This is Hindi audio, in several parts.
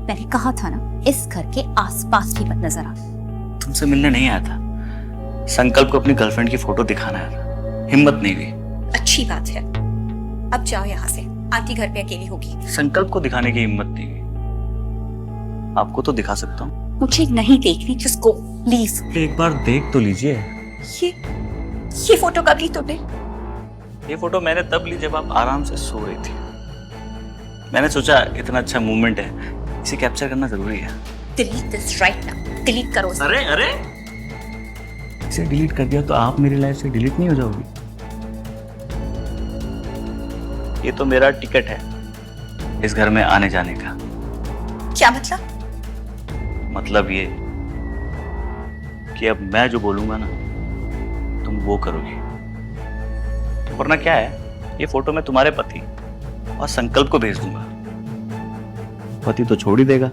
मैंने कहा था ना, इस घर के आसपास भी मत नजर आ। तुमसे मिलने नहीं आया था, संकल्प को अपनी गर्लफ्रेंड की फोटो दिखाना आया था। हिम्मत नहीं हुई। अच्छी बात है, अब जाओ यहाँ से, आंटी घर पे अकेली होगी। संकल्प को दिखाने की हिम्मत नहीं हुई। आपको तो दिखा सकता हूँ। मुझे नहीं देखनी, जस्ट गो प्लीज। एक बार देख तो लीजिए। ये फोटो कब ली तुमने? ये फोटो मैंने तब ली जब आप आराम से सो रही थी। मैंने सोचा इतना अच्छा मूवमेंट है, इसे कैप्चर करना जरूरी है। Delete this right now, delete करो इसे। अरे अरे, इसे डिलीट कर दिया तो आप मेरी लाइफ से डिलीट नहीं हो जाओगी। ये तो मेरा टिकट है इस घर में आने जाने का। क्या मतलब? मतलब ये कि अब मैं जो बोलूंगा ना, तुम वो करोगी। वरना क्या है, ये फोटो मैं तुम्हारे पति और संकल्प को भेज दूंगा। पति तो छोड़ ही देगा,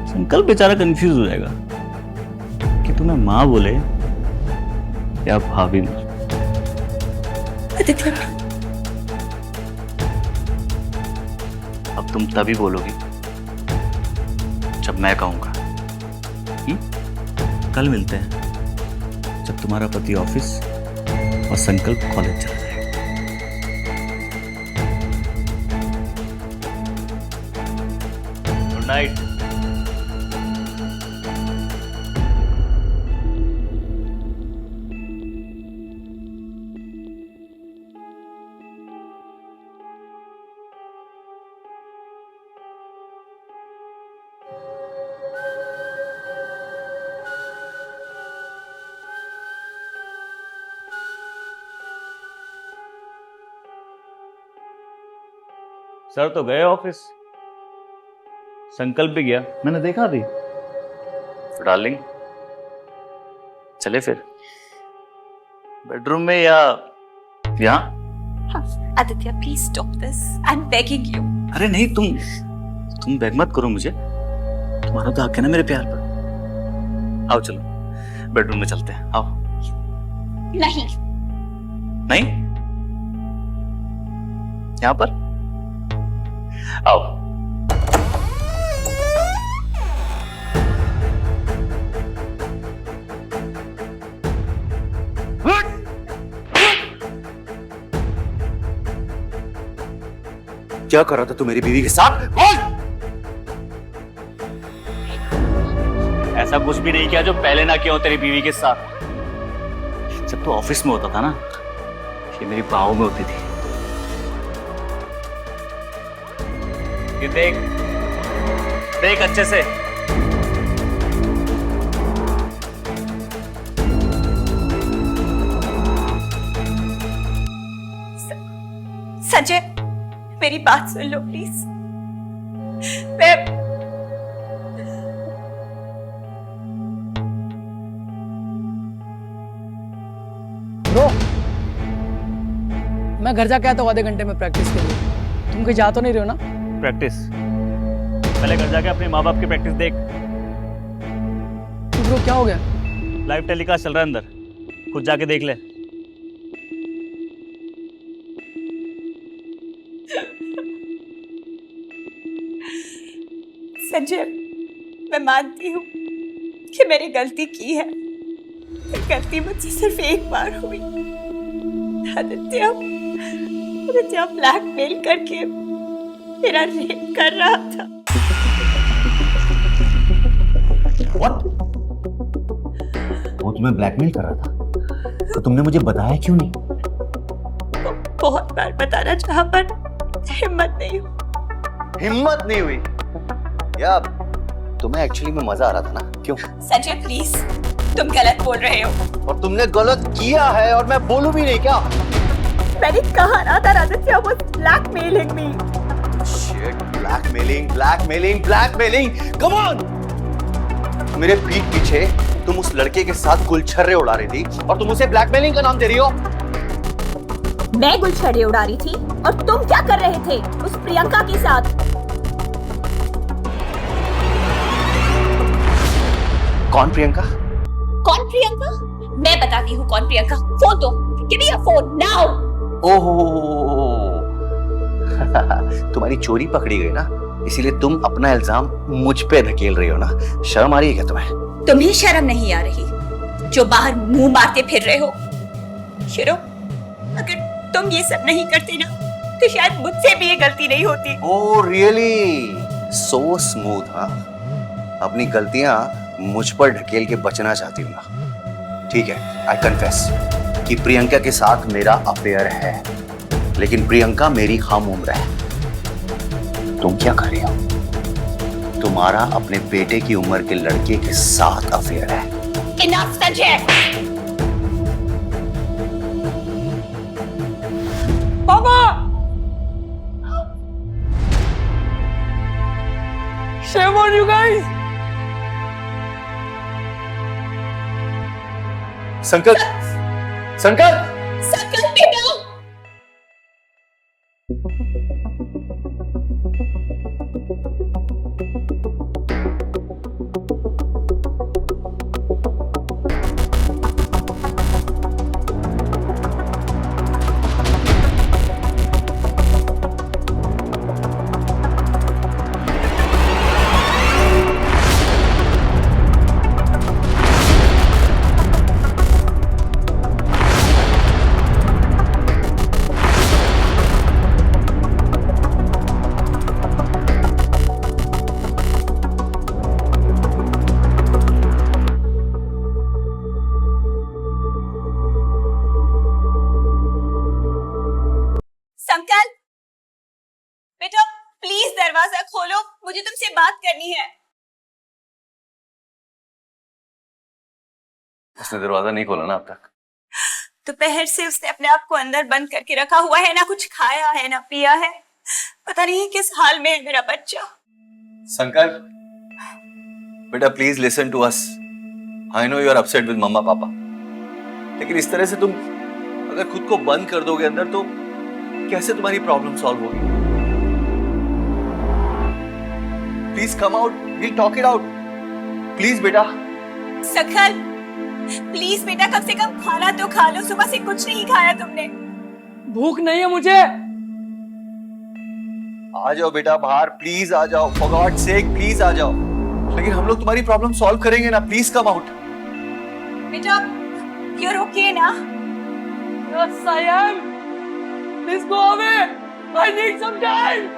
संकल्प बेचारा कंफ्यूज हो जाएगा कि तुम्हें माँ बोले या भाभी बोले। अब तुम तभी बोलोगी जब मैं कहूंगा। कल मिलते हैं जब तुम्हारा पति ऑफिस और संकल्प कॉलेज चला जाएगा। Good night. सर तो गए ऑफिस, संकल्प भी गया, मैंने देखा भी। तो डार्लिंग चले फिर बेडरूम में या यहाँ? Aditya please stop this, I am begging you. अरे नहीं, तुम बेग मत करो मुझे, तुम्हारा तो हक है ना मेरे प्यार पर। आओ चलो बेडरूम में चलते हैं, आओ। नहीं नहीं, यहाँ पर आओ। क्या कर रहा था तू मेरी बीवी के साथ? बोल! ऐसा कुछ भी नहीं किया जो पहले ना किया हो तेरी बीवी के साथ। जब तू ऑफिस में होता था ना, ये मेरी बाहों में होती थी। ये देख देख अच्छे से। संजय मेरी बात सुन लो प्लीज। मैं ब्रो, मैं घर जाके आता हूँ आधे घंटे में प्रैक्टिस के लिए। तुम कहीं जा तो नहीं रहे हो ना? प्रैक्टिस? पहले घर जाके अपने माँ बाप की प्रैक्टिस देख। ब्रो क्या हो गया? लाइव टेलीकास्ट चल रहा है अंदर, खुद जाके देख ले। संजय मैं मानती हूँ कि मैंने गलती की है, गलती मुझसे सिर्फ एक बार हुई। आदित्य ब्लैकमेल करके मेरा रेप कर रहा था। What? वो तुम्हें ब्लैकमेल कर रहा था, तो तुमने मुझे बताया क्यों नहीं? बहुत बार बताना चाहा पर हिम्मत नहीं हुई। हिम्मत नहीं हुई? या तुम्हें एक्चुअली में मजा आ रहा था ना? क्यों? संजय प्लीज, तुम गलत बोल रहे हो। और तुमने गलत किया है और मैं बोलूं भी नहीं क्या? मैंने कहा ना था Aditya was blackmailing me। Shit, blackmailing, come on! मेरे पीठ पीछे तुम उस लड़के के साथ गुलछर्रे उड़ा रही थी और तुम उसे ब्लैकमेलिंग का नाम दे रही हो। मैं गुलछर्रे उड़ा रही थी और तुम क्या कर रहे थे उस प्रियंका के साथ? कौन प्रियंका? कौन प्रियंका? मैं बताती हूँ कौन प्रियंका। फोन दो, give me your phone now. ओहो तुम्हारी चोरी पकड़ी गई ना? इसीलिए तुम अपना इल्जाम मुझ पे धकेल रही हो ना। शर्म आ रही है क्या तुम्हें? तुम्हें शर्म नहीं आ रही जो बाहर मुंह मारते फिर रहे हो? शिरो, अगर तुम ये सब नहीं करते ना तो शायद मुझसे भी ये गलती नहीं होती। Oh really, so smooth. हाँ, अपनी गलतियां मुझ पर ढकेल के बचना चाहती हूँ ना। ठीक है, आई कन्फेस कि प्रियंका के साथ मेरा अफेयर है, लेकिन प्रियंका मेरी हम उम्र है। तुम क्या कर रही हो? तुम्हारा अपने बेटे की उम्र के लड़के के साथ अफेयर है। इनफ संजय। पापा! Shame on you guys! संकल्प, संकल्प! संकल्प बेटा! संकल्प बेटा, प्लीज दरवाजा खोलो, मुझे तुमसे बात करनी है। उसने दरवाजा नहीं खोला ना अब तक। दोपहर से उसने अपने आप को अंदर बंद करके रखा हुआ है, ना कुछ खाया है ना पिया है। पता नहीं किस हाल में है मेरा बच्चा। संकल्प, बेटा please listen to us. I know you are upset with mama papa, लेकिन इस तरह से तुम अगर खुद को बंद कर दोगे अंदर तो कैसे तुम्हारी प्रॉब्लम सॉल्व होगी? Please come out, we'll talk it out. Please बेटा। संकल्प प्लीज बेटा, कम से कम खाना तो खा लो, सुबह से कुछ नहीं खाया तुमने। भूख नहीं है मुझे। आ जाओ बेटा बाहर, प्लीज आ जाओ, फॉर गॉड सेक प्लीज आ जाओ। लेकिन हम लोग तुम्हारी प्रॉब्लम सॉल्व करेंगे ना, प्लीज कम आउट। बेटा you're okay ना? Yes, I am. Please go away. I need some time.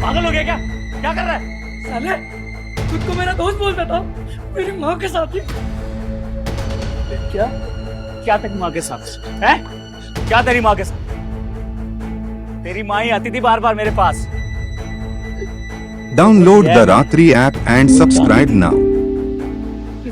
पागल हो गया क्या? क्या कर रहा है? साले, खुद को मेरा दोस्त बोलता था, मेरी माँ के साथ ही। क्या? क्या तेरी माँ के साथ है? क्या तेरी माँ के साथ? तेरी माँ ही आती थी बार बार मेरे पास। Download the Ratri app and subscribe now.